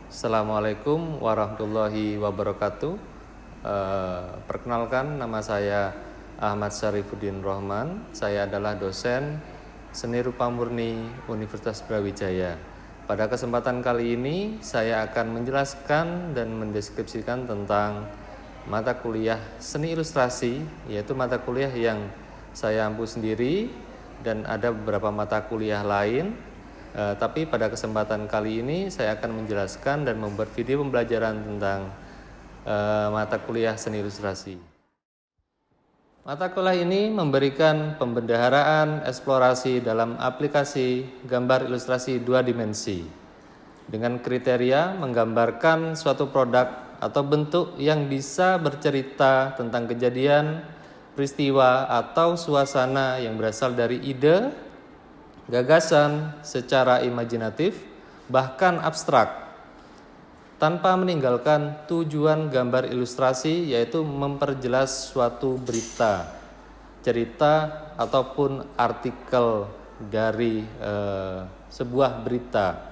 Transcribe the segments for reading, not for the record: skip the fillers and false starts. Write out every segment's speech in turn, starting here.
Assalamualaikum warahmatullahi wabarakatuh. Perkenalkan, nama saya Ahmad Syarifuddin Rohman. Saya adalah dosen Seni Rupa Murni Universitas Brawijaya. Pada kesempatan kali ini saya akan menjelaskan dan mendeskripsikan tentang mata kuliah Seni Ilustrasi, yaitu mata kuliah yang saya ampu sendiri dan ada beberapa mata kuliah lain. Tapi pada kesempatan kali ini saya akan menjelaskan dan membuat video pembelajaran tentang mata kuliah Seni Ilustrasi. Mata kuliah ini memberikan pembendaharaan eksplorasi dalam aplikasi gambar ilustrasi 2 dimensi dengan kriteria menggambarkan suatu produk atau bentuk yang bisa bercerita tentang kejadian, peristiwa, atau suasana yang berasal dari ide, gagasan secara imajinatif, bahkan abstrak, tanpa meninggalkan tujuan gambar ilustrasi, yaitu memperjelas suatu berita, cerita, ataupun artikel dari sebuah berita.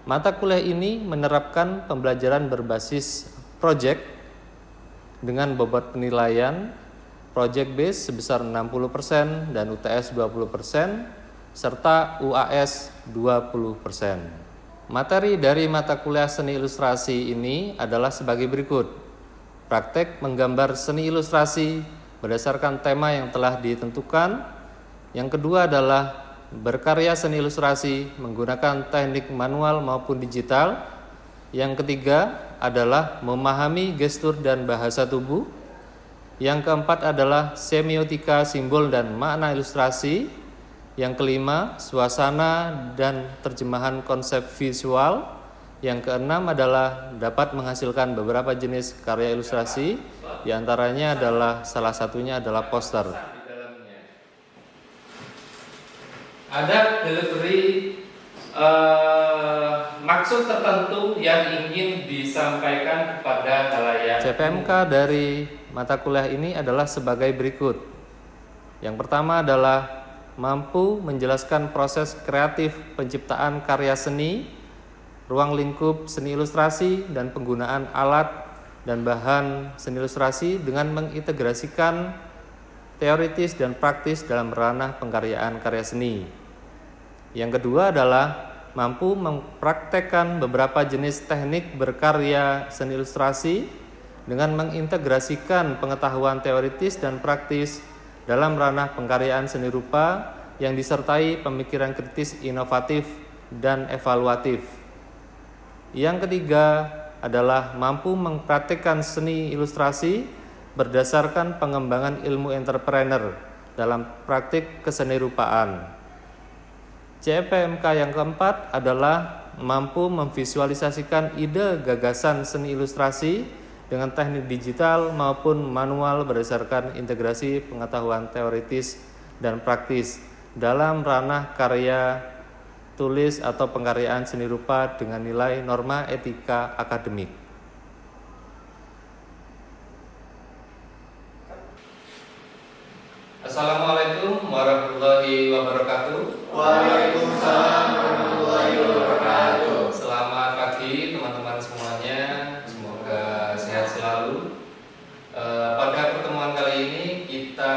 Mata kuliah ini menerapkan pembelajaran berbasis project dengan bobot penilaian project base sebesar 60% dan UTS 20%, serta UAS 20%. Materi dari mata kuliah Seni Ilustrasi ini adalah sebagai berikut. Praktek menggambar seni ilustrasi berdasarkan tema yang telah ditentukan. Yang kedua adalah berkarya seni ilustrasi menggunakan teknik manual maupun digital. Yang ketiga adalah memahami gestur dan bahasa tubuh. Yang keempat adalah semiotika simbol dan makna ilustrasi. Yang kelima, suasana dan terjemahan konsep visual. Yang keenam adalah dapat menghasilkan beberapa jenis karya ilustrasi. Di antaranya adalah salah satunya adalah poster. Ada delivery maksud tertentu yang ingin disampaikan kepada khalayak. CPMK dari mata kuliah ini adalah sebagai berikut. Yang pertama adalah mampu menjelaskan proses kreatif penciptaan karya seni, ruang lingkup seni ilustrasi, dan penggunaan alat dan bahan seni ilustrasi dengan mengintegrasikan teoritis dan praktis dalam ranah pengkaryaan karya seni. Yang kedua adalah mampu mempraktekkan beberapa jenis teknik berkarya seni ilustrasi dengan mengintegrasikan pengetahuan teoritis dan praktis dalam ranah pengkaryaan seni rupa yang disertai pemikiran kritis, inovatif, dan evaluatif. Yang ketiga adalah mampu mempraktikkan seni ilustrasi berdasarkan pengembangan ilmu entrepreneur dalam praktik kesenirupaan. CPMK yang keempat adalah mampu memvisualisasikan ide gagasan seni ilustrasi dengan teknik digital maupun manual berdasarkan integrasi pengetahuan teoritis dan praktis dalam ranah karya tulis atau pengkaryaan seni rupa dengan nilai norma etika akademik. Assalamualaikum warahmatullahi wabarakatuh. Waalaikumsalam warahmatullahi wabarakatuh. Selamat pagi teman-teman semuanya. Semoga sehat selalu. Pada pertemuan kali ini kita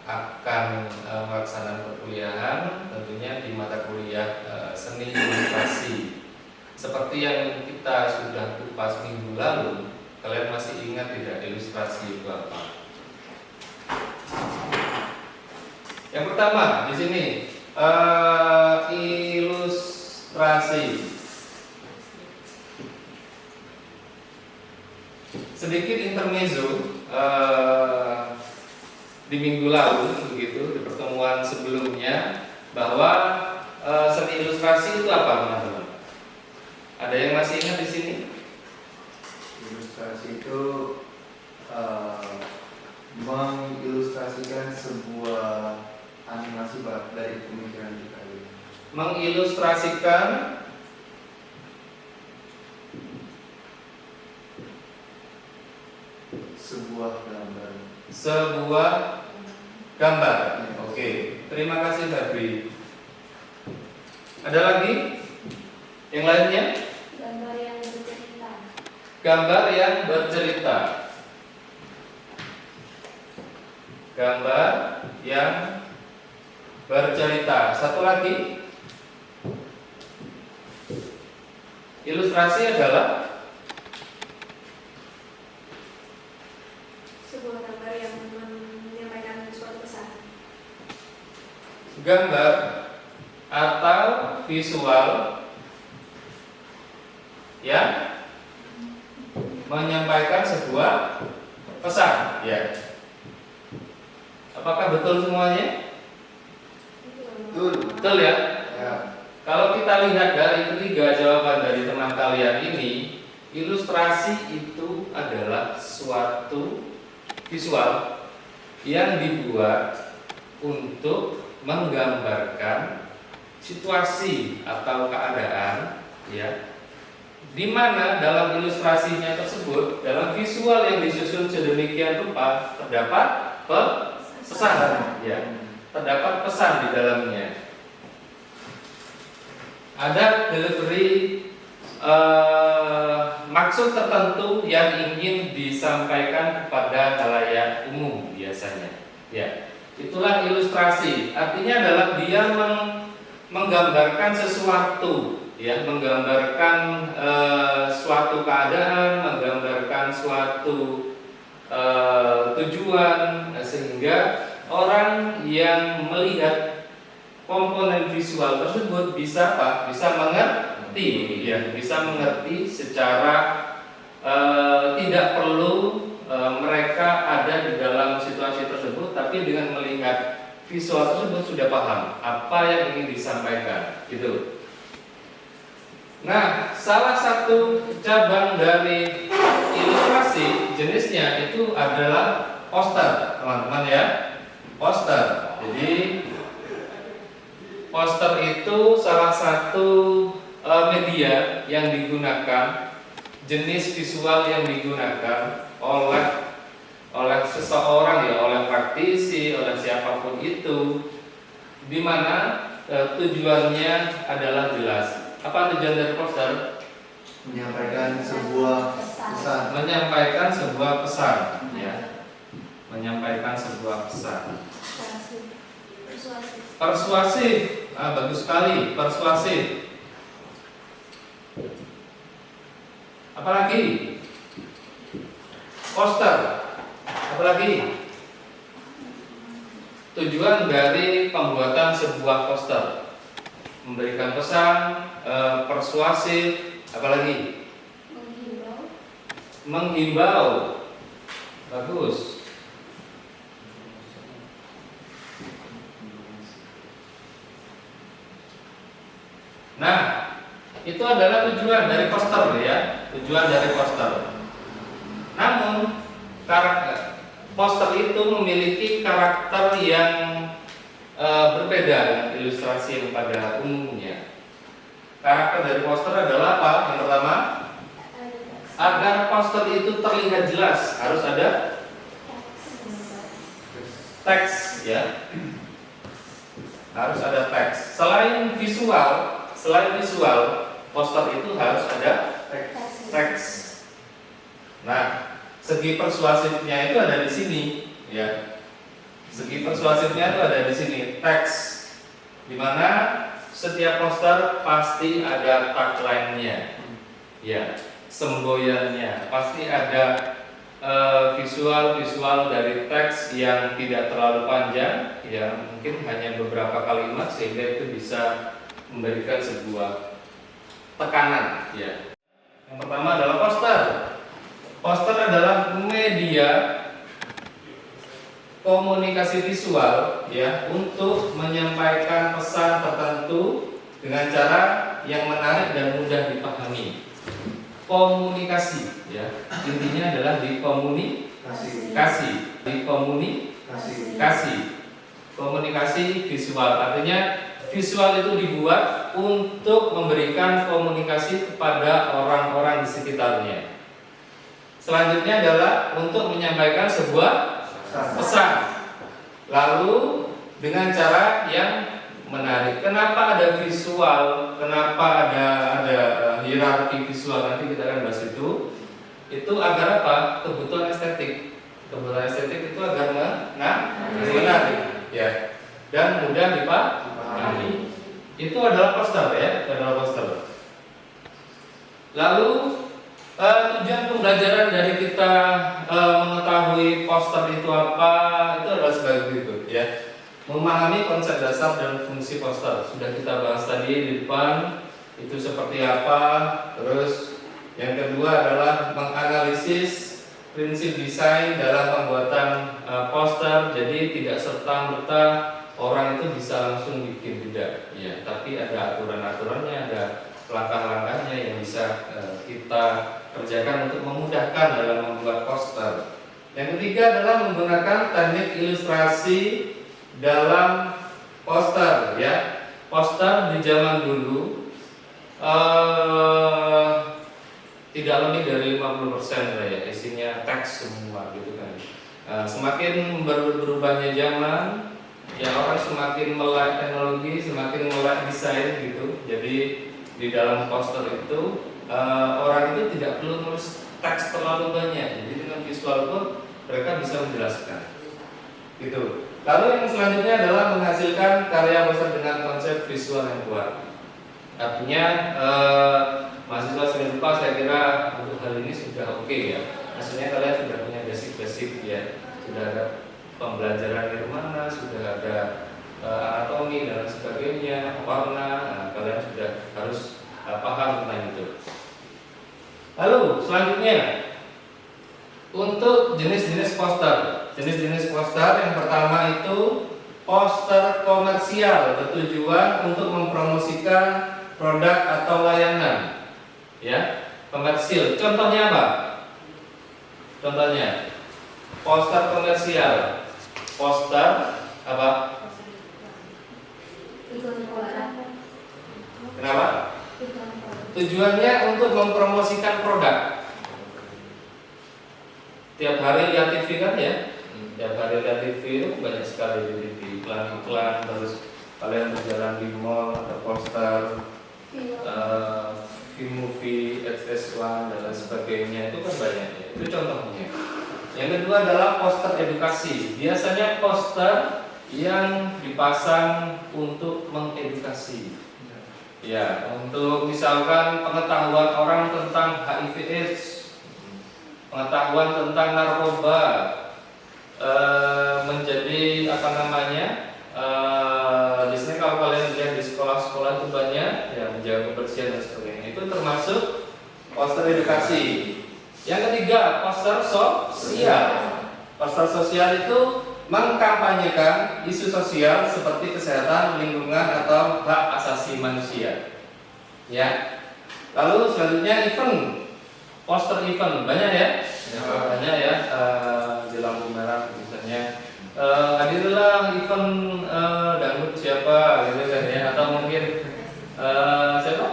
akan melaksanakan perkuliahan tentunya di mata kuliah Seni Ilustrasi. Seperti yang kita sudah kupas minggu lalu, kalian masih ingat tidak ilustrasi itu apa? Yang pertama di sini ilustrasi. Sedikit intermezzo di minggu lalu, begitu, di pertemuan sebelumnya, bahwa seni ilustrasi itu apa, teman-teman? Ada yang masih ingat di sini? Ilustrasi itu mengilustrasikan sebuah animasi dari pemikiran kita. Mengilustrasikan sebuah gambar. Oke, terima kasih Febri. Ada lagi? Yang lainnya? Gambar yang Gambar yang bercerita. Gambar yang bercerita. Satu lagi, ilustrasi adalah sebuah gambar yang menyampaikan suatu pesan. gambar atau visual yang menyampaikan sebuah pesan. Ya. Apakah betul semuanya? Betul ya? Ya. Kalau kita lihat dari ketiga jawaban dari teman kalian ini, ilustrasi itu adalah suatu visual yang dibuat untuk menggambarkan situasi atau keadaan, ya, di mana dalam ilustrasinya tersebut, dalam visual yang disusun sedemikian rupa terdapat pesan, ya, terdapat pesan di dalamnya. Ada delivery maksud tertentu yang ingin disampaikan kepada khalayak umum biasanya. Ya, itulah ilustrasi. Artinya adalah dia menggambarkan sesuatu, ya, menggambarkan suatu keadaan, menggambarkan suatu tujuan, sehingga orang yang melihat komponen visual tersebut bisa apa? Bisa mengerti, ya, bisa mengerti secara tidak perlu mereka ada di dalam situasi tersebut, tapi dengan melihat visual tersebut sudah paham apa yang ingin disampaikan, gitu. Nah, salah satu cabang dari ilustrasi jenisnya itu adalah poster, teman-teman ya, poster. Jadi poster itu salah satu media yang digunakan, jenis visual yang digunakan oleh seseorang, ya, oleh praktisi, oleh siapapun itu, di mana tujuannya adalah jelas. Apa tujuan dari poster? Menyampaikan sebuah pesan. Menyampaikan sebuah pesan, ya. Menyampaikan sebuah pesan. Persuasif. Bagus sekali, persuasif. Apalagi? Poster. Apalagi? Tujuan dari pembuatan sebuah poster: memberikan pesan, persuasif. Apalagi? Menghimbau. Bagus. Nah, itu adalah tujuan dari poster, ya, tujuan dari poster. Namun poster itu memiliki karakter yang berbeda dengan ilustrasi yang pada umumnya. Karakter dari poster adalah apa? Yang pertama, agar poster itu terlihat jelas harus ada teks, ya, harus ada teks. Selain visual, poster itu harus ada teks. Nah, segi persuasifnya itu ada di sini, ya. Segi persuasifnya itu ada di sini, teks, di mana setiap poster pasti ada tagline-nya, ya, semboyannya, pasti ada visual dari teks yang tidak terlalu panjang, ya, mungkin hanya beberapa kalimat, sehingga itu bisa memberikan sebuah tekanan, ya. Yang pertama adalah poster. Poster adalah media komunikasi visual, ya, untuk menyampaikan pesan tertentu dengan cara yang menarik dan mudah dipahami. Komunikasi, ya, intinya adalah komunikasi visual. Artinya visual itu dibuat untuk memberikan komunikasi kepada orang-orang di sekitarnya. Selanjutnya adalah untuk menyampaikan sebuah pesan, lalu dengan cara yang menarik. Kenapa ada visual? Kenapa ada hierarki visual? Nanti kita akan bahas itu. itu agar apa? Kebutuhan estetik. Kebutuhan estetik itu agar menarik, ya, dan mudah dipahami. Itu adalah poster, ya, itu adalah poster. Lalu tujuan pembelajaran dari kita mengetahui poster itu apa, itu adalah sebagai berikut, ya. Memahami konsep dasar dan fungsi poster. Sudah kita bahas tadi di depan, itu seperti apa. Terus yang kedua adalah menganalisis prinsip desain dalam pembuatan poster. Jadi tidak serta-merta orang itu bisa langsung bikin, tidak, ya. Tapi ada aturan-aturannya, ada langkah-langkahnya yang bisa kita kerjakan untuk memudahkan dalam membuat poster. Yang ketiga adalah menggunakan teknik ilustrasi dalam poster, ya. Poster di zaman dulu tidak lebih dari 50% lah, ya, isinya teks semua gitu kan. Semakin berubahnya zaman, ya, orang semakin melek teknologi, semakin melek desain gitu. Jadi di dalam poster itu orang itu tidak perlu nulis teks terlalu banyak. Jadi dengan visual pun mereka bisa menjelaskan. Gitu. Lalu yang selanjutnya adalah menghasilkan karya poster dengan konsep visual yang kuat. Artinya mahasiswa seni rupa saya kira untuk hal ini sudah oke, ya. Maksudnya kalian sudah punya basic, ya. Sudah ada pembelajaran dari mana, sudah ada anatomi dan sebagainya, warna, kalian sudah harus paham tentang itu. Lalu selanjutnya untuk jenis-jenis poster. Jenis-jenis poster yang pertama itu poster komersial bertujuan untuk mempromosikan produk atau layanan, ya, komersil. Contohnya apa? Contohnya poster komersial. Poster apa? Kenapa? Tujuannya untuk mempromosikan produk. Tiap hari lihat TV kan, ya? Tiap hari lihat TV itu banyak sekali di TV, iklan-iklan, terus kalian berjalan di mall ada poster movie, XS1 dan lain sebagainya, itu kan banyak, ya. Itu contohnya. Yang kedua adalah poster edukasi. Biasanya poster yang dipasang untuk mengedukasi, ya, untuk misalkan pengetahuan orang tentang HIV/AIDS, pengetahuan tentang narkoba, menjadi apa namanya, di sini kalau kalian lihat di sekolah-sekolah itu banyak, ya, menjaga kebersihan dan sebagainya. Itu termasuk poster edukasi. Yang ketiga, poster sosial. Poster sosial itu mengkampanyekan isu sosial seperti kesehatan, lingkungan, atau hak asasi manusia, ya. Lalu selanjutnya event. Poster event banyak, ya, banyak, ya. Di lampu merah misalnya hadirlah event dangdut siapa gitu kan, ya, atau mungkin siapa,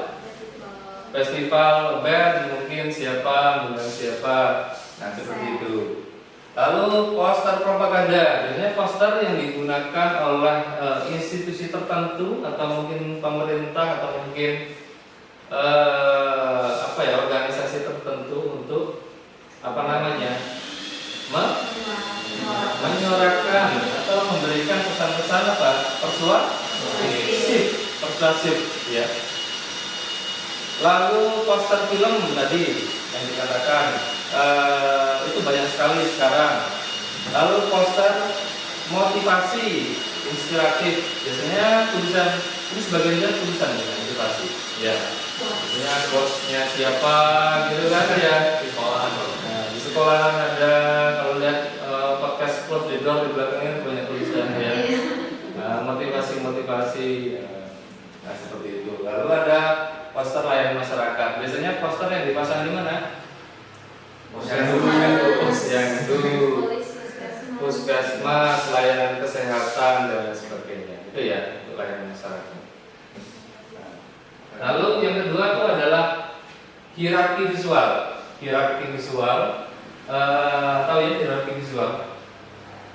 festival band mungkin siapa, mengundang siapa, nah seperti itu. Lalu poster propaganda, biasanya poster yang digunakan oleh institusi tertentu atau mungkin pemerintah atau mungkin organisasi tertentu untuk apa namanya, menyuarakan atau memberikan pesan-pesan apa, persuasif, ya. Lalu poster film tadi yang dikatakan itu banyak sekali sekarang. Lalu poster motivasi, inspiratif, biasanya tulisan, ini sebagian tulisan motivasi, ya. Biasanya quotes-nya siapa gitu kan, ya. Di sekolah ada, kalau lihat podcast Close the Door di belakangnya banyak tulisan, ya. Motivasi, nah seperti itu. Lalu ada poster layanan masyarakat. Biasanya poster yang dipasang di mana? Posyandu, puskesmas, layanan kesehatan dan lain sebagainya. Itu, ya, untuk layanan masyarakat. Lalu yang kedua itu adalah hierarki visual. Hierarki visual, tahu, ya, hierarki visual.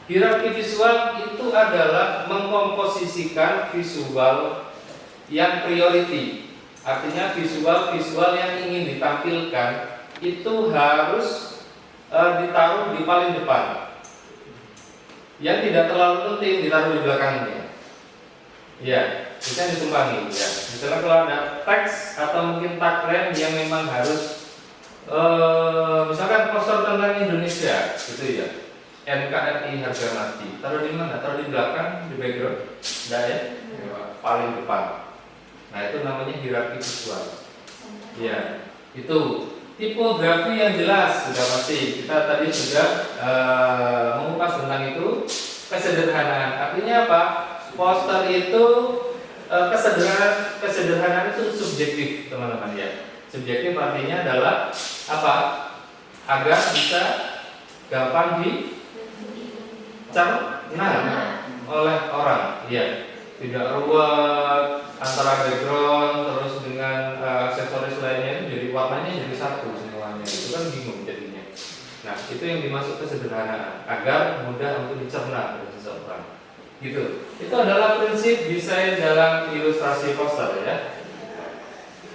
Hierarki visual itu adalah mengkomposisikan visual yang priority. Artinya visual yang ingin ditampilkan itu harus ditaruh di paling depan. Yang tidak terlalu penting ditaruh di belakangnya. Ya, bisa ditumpangi. Ya, misalnya kalau ada teks atau mungkin tagline yang memang harus, misalkan poster tentang Indonesia, gitu ya. NKRI harga mati. Taruh di mana? Taruh di belakang, di background. Enggak ya? Paling depan. Nah, itu namanya hierarki visual. Ya, itu tipografi yang jelas sudah pasti. Kita tadi sudah mengupas tentang itu. Kesederhanaan. Artinya apa? Poster itu kesederhanaan itu subjektif, teman-teman ya. Subjektif artinya adalah apa? Agar bisa gampang dicerna oleh orang, ya. Tidak ruwet antara background terus dengan aksesoris lainnya itu jadi warnanya jadi satu semuanya, itu kan bingung jadinya. Nah, itu yang dimaksud kesederhanaan agar mudah untuk dicerna oleh seseorang. Gitu. Itu adalah prinsip desain dalam ilustrasi poster ya.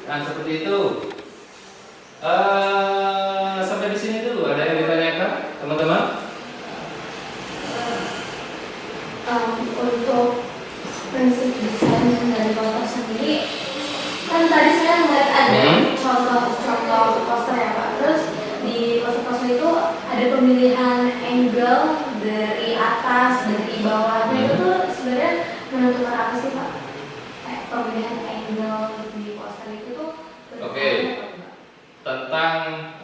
Nah, seperti itu. Sampai di sini dulu. Ada yang ditanyakan, teman-teman? Untuk prinsip desain dari poster sendiri, kan tadi saya melihat ada contoh poster ya Pak. Terus di poster-poster itu ada pemilihan angle dari atas, dari bawah. Nah itu tuh sebenarnya menentukan apa sih Pak? Pemilihan angle di poster itu tuh. Oke. Tentang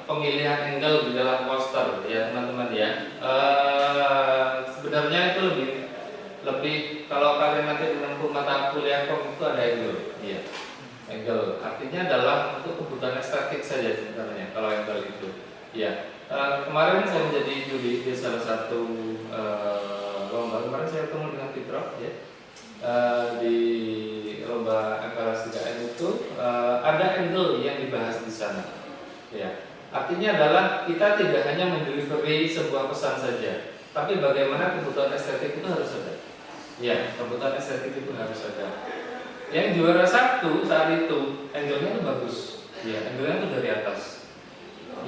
pemilihan angle di dalam poster ya teman-teman ya. Sebenarnya itu lebih kalau kalian nanti menempuh mata kuliah kom itu ada angle, iya. Angle artinya adalah untuk kebutuhan estetik saja sebenarnya kalau angle itu. Iya. Kemarin saya menjadi juri di salah satu lomba. Kemarin saya ketemu dengan Fitroh ya. Di lomba MKLS 3M itu ada angle yang dibahas di sana. Ya. Artinya adalah kita tidak hanya mendelivery sebuah pesan saja, tapi bagaimana kebutuhan estetik itu harus ada. Ya, kebutuhan estetik itu harus ada. Yang juara satu saat itu angle-nya itu bagus. Ya, angle-nya itu dari atas.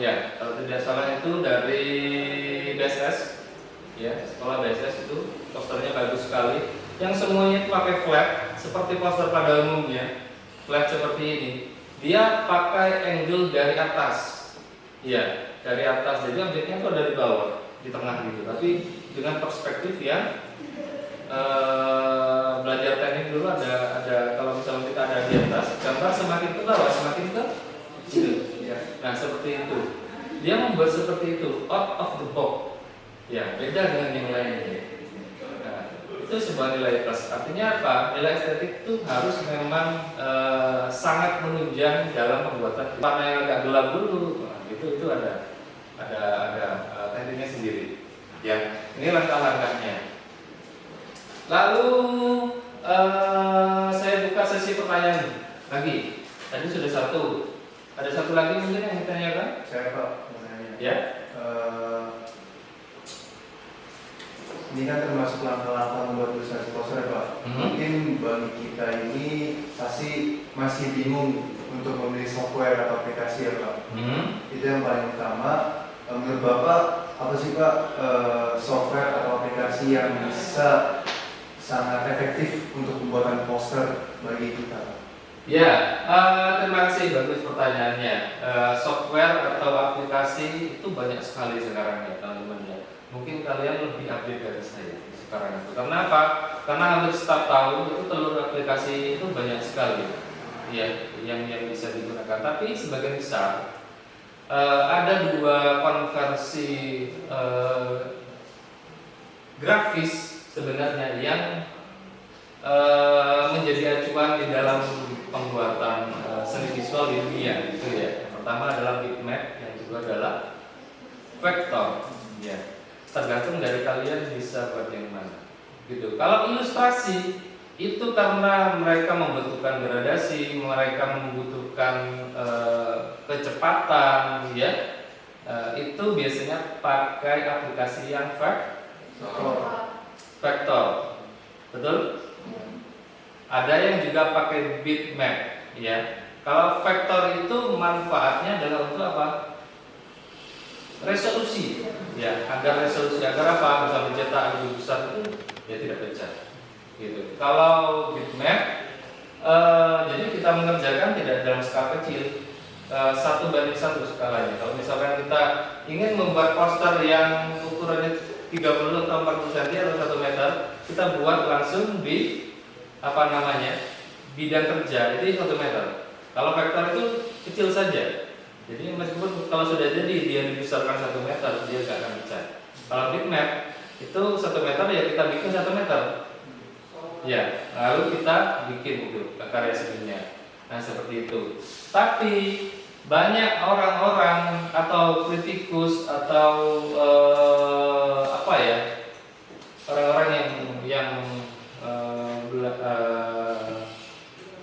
Ya, kalau tidak salah itu dari BSS. Ya, sekolah BSS itu posternya bagus sekali. Yang semuanya itu pakai flat seperti poster pada umumnya. Flat seperti ini. Dia pakai angle dari atas. Ya, dari atas. Jadi objeknya itu dari bawah, di tengah gitu. Tapi dengan perspektif yang belajar teknik dulu ada kalau misalnya kita ada di atas, gambar semakin ke bawah semakin ke gitu. Ya. Nah seperti itu. Dia membuat seperti itu, out of the box. Ya, beda dengan yang lainnya. Nah, itu sebuah nilai plus. Artinya apa? Nilai estetik itu harus memang sangat menunjang dalam pembuatan. Warna yang agak gelap dulu, nah, itu ada tekniknya sendiri. Ya, ini langkah-langkahnya. Lalu saya buka sesi pertanyaan lagi. Tadi sudah satu. Ada satu lagi mungkin yang ditanyakan? Saya Pak, mau nanya. Ya. Ini kan termasuk langkah-langkah membuat ilustrasi poster Pak. Mungkin bagi kita ini pasti masih bingung untuk memilih software atau aplikasi ya Pak. Itu yang paling utama. Menurut Bapak apa sih Pak software atau aplikasi yang bisa sangat efektif untuk pembuatan poster bagi kita? Ya, terima kasih, bagus pertanyaannya. Software atau aplikasi itu banyak sekali sekarang ya teman-teman ya. Mungkin kalian lebih update dari saya sekarang itu. Karena apa? Karena hampir setiap tahun itu telur aplikasi itu banyak sekali ya yang bisa digunakan. Tapi sebagian besar ada dua konversi grafis sebenarnya yang menjadi acuan di dalam pembuatan seni visual di dunia gitu ya. Yang pertama adalah bitmap, yang kedua adalah vektor. Ya, tergantung dari kalian bisa buat yang mana. Gitu. Kalau ilustrasi itu karena mereka membutuhkan gradasi, mereka membutuhkan kecepatan, ya. Itu biasanya pakai aplikasi yang vektor. Betul? Ada yang juga pakai bitmap, ya. Kalau vektor itu manfaatnya adalah untuk apa? resolusi, ya, agar resolusi agar apa? Bisa mencetak lebih besar itu ya tidak pecah. Gitu. Kalau bitmap, jadi kita mengerjakan tidak dalam skala kecil, 1:1 skalanya. Kalau misalkan kita ingin membuat poster yang ukurannya 30 atau 40 cm atau 1 meter, kita buat langsung di bidang kerja, jadi 1 meter. Kalau vektor itu kecil saja. Jadi meskipun kalau sudah jadi dia dibesarkan 1 meter, dia nggak akan pecah. Kalau bitmap itu 1 meter ya kita bikin 1 meter. Ya, lalu kita bikin itu karya seninya. Nah seperti itu. Tapi banyak orang-orang atau kritikus atau orang-orang yang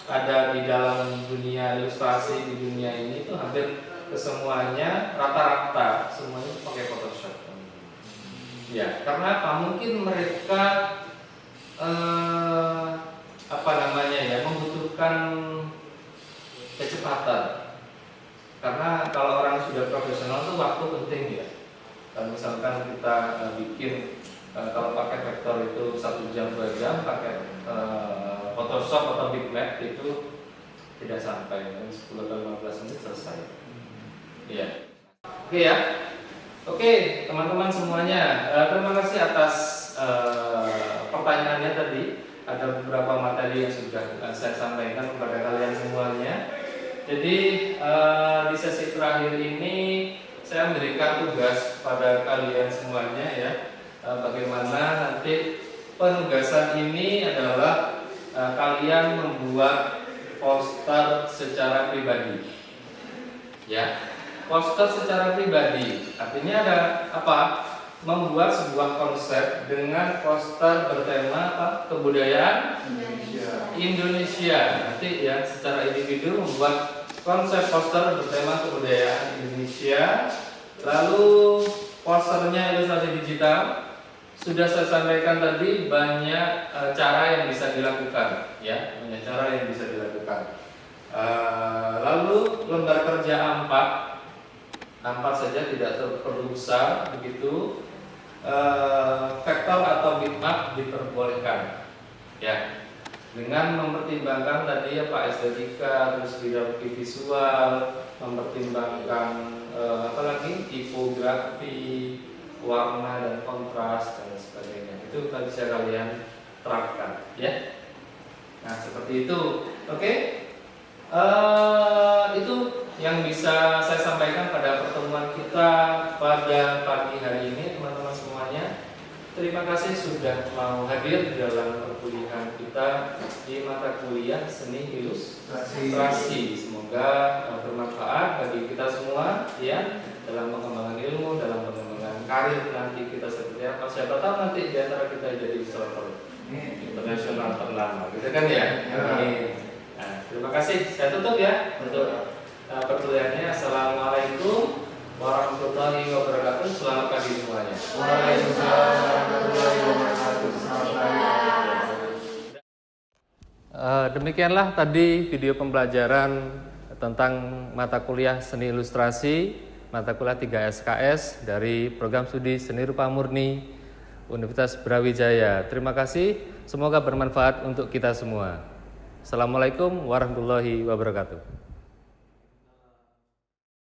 ada di dalam dunia ilustrasi di dunia ini itu hampir kesemuanya rata-rata semuanya pakai Photoshop. Ya, karena apa? Mungkin mereka membutuhkan kecepatan. Karena kalau orang sudah profesional itu waktu penting ya. Dan misalkan kita bikin kalau pakai vektor itu 1 jam 2 jam, pakai Photoshop atau bitmap itu tidak sampai 10 atau 15 menit selesai. Iya. Oke ya. Oke teman-teman semuanya, terima kasih atas pertanyaannya tadi. Ada beberapa materi yang sudah saya sampaikan kepada kalian semuanya. Jadi di sesi terakhir ini saya memberikan tugas pada kalian semuanya ya. Bagaimana nanti penugasan ini adalah kalian membuat poster secara pribadi. Ya, poster secara pribadi artinya ada apa? Membuat sebuah konsep dengan poster bertema apa? Kebudayaan Indonesia. Nanti ya secara individu membuat konsep poster bertema kebudayaan Indonesia. Lalu posternya ilustrasi digital. Sudah saya sampaikan tadi banyak cara yang bisa dilakukan, ya, banyak cara yang bisa dilakukan. Lalu lembar kerja A4 saja tidak perlu besar begitu. Vektor atau bitmap diperbolehkan, ya, dengan mempertimbangkan tadi apa estetika, terus hierarki visual, mempertimbangkan tipografi, warna dan kontras dan sebagainya. Itu bisa kalian terapkan, ya. Nah seperti itu, oke. Itu yang bisa saya sampaikan pada pertemuan kita pada pagi hari ini, teman-teman semuanya. Terima kasih sudah mau hadir di dalam perkuliahan kita di mata kuliah seni ilustrasi. Semoga bermanfaat bagi kita semua, ya, dalam pengembangan ilmu, dalam pengembangan karir nanti kita seperti apa. Siapa tahu nanti di antara kita jadi ilustrator internasional ternama, gitu kan ya. Nah, terima kasih. Saya tutup ya untuk perkuliahannya. Assalamualaikum warahmatullahi wabarakatuh. Selamat pagi semuanya. Waalaikumsalam warahmatullahi wabarakatuh. Selamat pagi. Demikianlah tadi video pembelajaran tentang mata kuliah seni ilustrasi, mata kuliah 3 SKS dari program studi Seni Rupa Murni Universitas Brawijaya. Terima kasih, semoga bermanfaat untuk kita semua. Assalamualaikum warahmatullahi wabarakatuh.